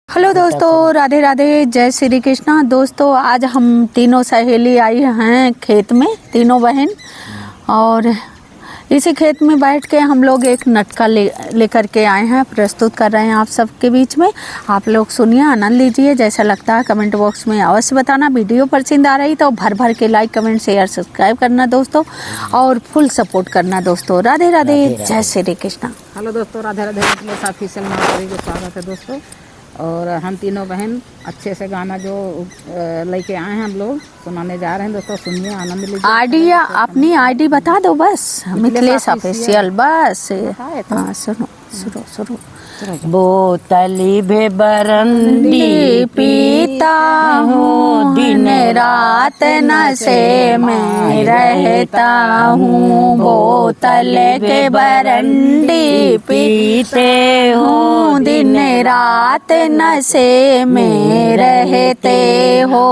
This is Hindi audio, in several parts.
हेलो दोस्तों, राधे राधे, जय श्री कृष्णा। दोस्तों आज हम तीनों सहेली आई हैं खेत में, तीनों बहन, और इसी खेत में बैठ के हम लोग एक नटका लेकर के आए हैं, प्रस्तुत कर रहे हैं आप सबके बीच में। आप लोग सुनिए, आनंद लीजिए। जैसा लगता है कमेंट बॉक्स में अवश्य बताना। वीडियो पसंद आ रही तो भर भर के लाइक, कमेंट, शेयर, सब्सक्राइब करना दोस्तों, और फुल सपोर्ट करना दोस्तों। राधे राधे, जय श्री कृष्णा। हेलो दोस्तों, राधे राधे। ऑफिशियल नाम को स्वागत है दोस्तों। और हम तीनों बहन अच्छे से गाना जो लेके आए हैं हम लोग सुनाने जा रहे हैं दोस्तों। सुनिए, आनंद लीजिए। आईडी अपनी आईडी बता दो बस, मिथिलेश ऑफिशियल बस। हाँ सुनो सुनो सुनो। बोतली भे बरंडी पीता हूँ, दिन रात नशे में रहता हूँ। बोतल के बरंडी पीते हूँ, दिन रात नशे में रहते हो।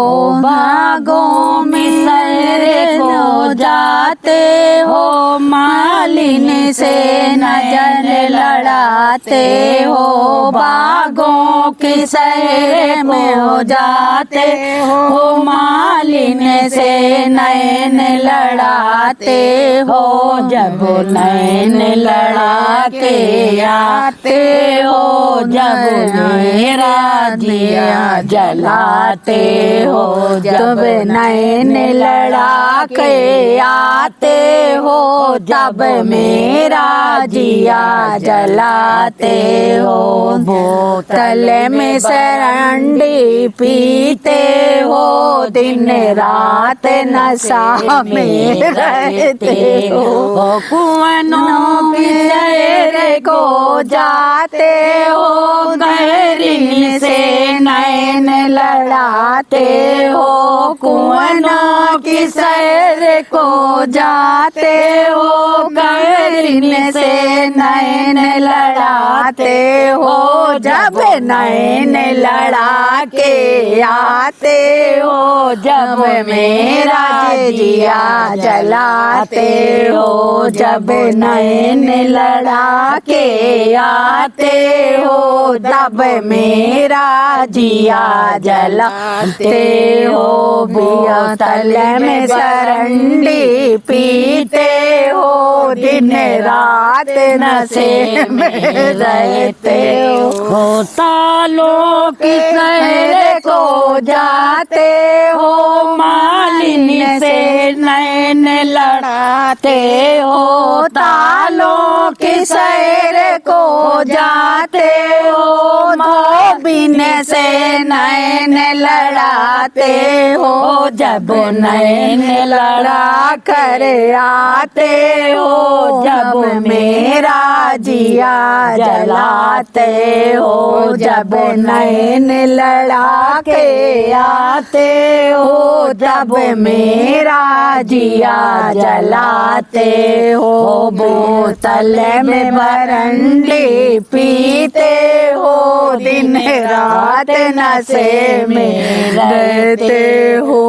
भागों में सर को जाते हो, मालिन से नजर लड़ाते हो। बागों के शहर में हो जाते हो, मालिन से नैन लड़ाते हो। जब नैन लड़ा के आते हो, जब मेरा दिया जलाते हो। जब नैन लड़ा के आते हो, जब मेरा जिया जलाते हो। बोतल में सरंडी पीते हो, दिन रात नशा में रहते हो। कुआनों के शहर को जाते हो, गहरीन से नैन लड़ाते हो। कुआनों के शहर को जाते हो, गहरीन से नैन लड़ाते हो। जब नैन लड़ा के आते हो, जब मेरा जिया जलाते हो। जब नैन लड़ा के आते हो, जब मेरा जिया जलाते हो। बोतल में सरंडी पीते हो, दिन रात नशे में रहते हो। तालों की शहर को जाते हो, मालिनी से नैन लड़ाते हो। तालों की शहर को जाते हो, धोबिन से नैन लड़ाते हो। जब नैन लड़ा कर आते हो, जब मेरा जिया जलाते हो। जब नैन लड़ा के आते हो, जब मेरा जिया जलाते हो। बोतल में बरंडी पीते हो, दिन रात नशे में रहते हो।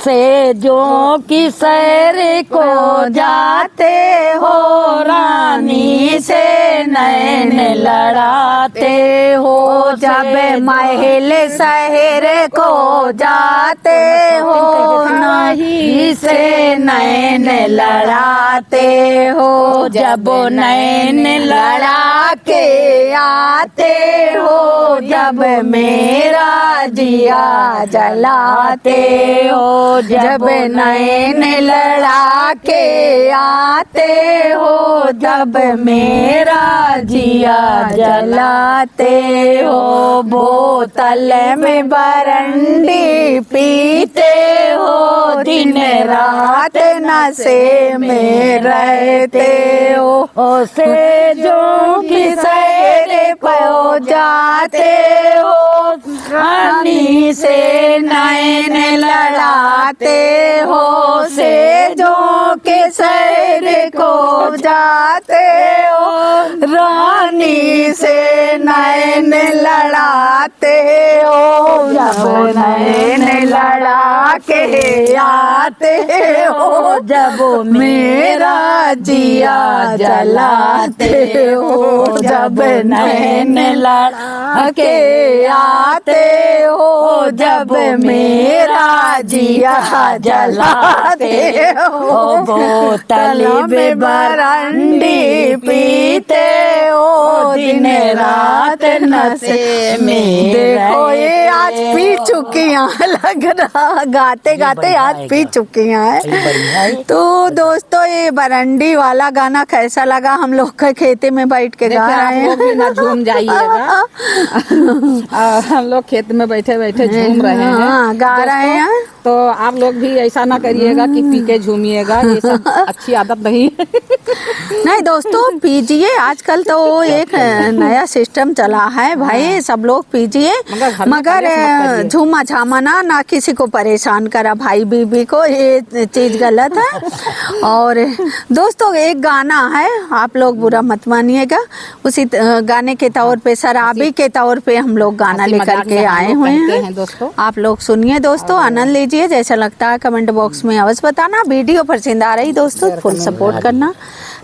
से जो की सैर को जाते हो, रानी से नैन लड़ाते हो। जब महल शहर को जाते हो, नहीं से नैन लड़ाते हो। जब नैन लड़ा के आते हो, जब मेरा जिया जलाते हो। जब नैन लड़ा के आते हो, जब मेरा जिया जलाते हो। बोतल में बरंडी पीते हो, दिन रात नशे में रहते हो। से जो की सैर को जाते हो, रानी से नैन लड़ाते हो। से जो के सैर को जाते हो, रानी से नैन लड़ाते हो, जब नैन लड़ा के आते हो, जब मेरा जिया जलाते हो, जब नैन लड़ा के आते हो, जब मेरा जिया जलाते हो, बोतल में बरंडी पीते हो, दिन रात नशे में। देखो ये आज पी चुकी हैं, लग रहा गाते गाते आज पी चुकी हैं। तो दोस्तों ये बरंडी वाला गाना कैसा लगा? हम लोग का खेते में बैठ के गा रहे हैं, आप लोग भी ना झूम जाइएगा। हम लोग खेत में बैठे बैठे झूम रहे हैं, हाँ, गा रहे हैं। तो आप लोग भी ऐसा ना करिएगा कि पी के झूमिएगा, ये सब अच्छी आदत नहीं है। नहीं दोस्तों पीजिए, आजकल तो एक नया सिस्टम चला है भाई, सब लोग पीजिए, मगर झूमा झामा ना किसी को परेशान करा, भाई बीबी को, ये चीज गलत है। और दोस्तों एक गाना है, आप लोग बुरा मत मानिएगा, उसी गाने के तौर पे, शराबी के तौर पे हम लोग गाना लेकर के आए हुए हैं दोस्तों। आप लोग सुनिए दोस्तों, आनंद लीजिए, जैसा लगता है कमेंट बॉक्स में अवश्य बताना। वीडियो पसंद आ रही दोस्तों फुल सपोर्ट करना।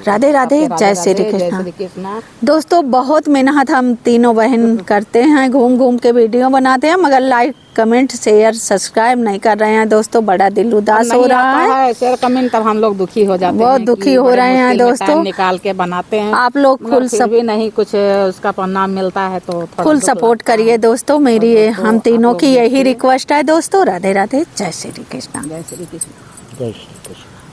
राधे राधे, जय श्री कृष्णा। दोस्तों बहुत मेहनत हम तीनों बहन करते हैं, घूम घूम के वीडियो बनाते हैं, मगर लाइक कमेंट शेयर सब्सक्राइब नहीं कर रहे हैं दोस्तों, बड़ा दिल उदास हो रहा है। शेयर कमेंट तब हम लोग दुखी हो जाते हैं, बहुत दुखी हो रहे हैं दोस्तों, निकाल के बनाते हैं। आप लोग फुल भी नहीं कुछ उसका परिणाम मिलता है तो फुल सपोर्ट करिए दोस्तों, मेरी हम तीनों की यही रिक्वेस्ट है दोस्तों। राधे राधे, जय श्री कृष्णा। जय श्री कृष्ण। जय श्री कृष्ण।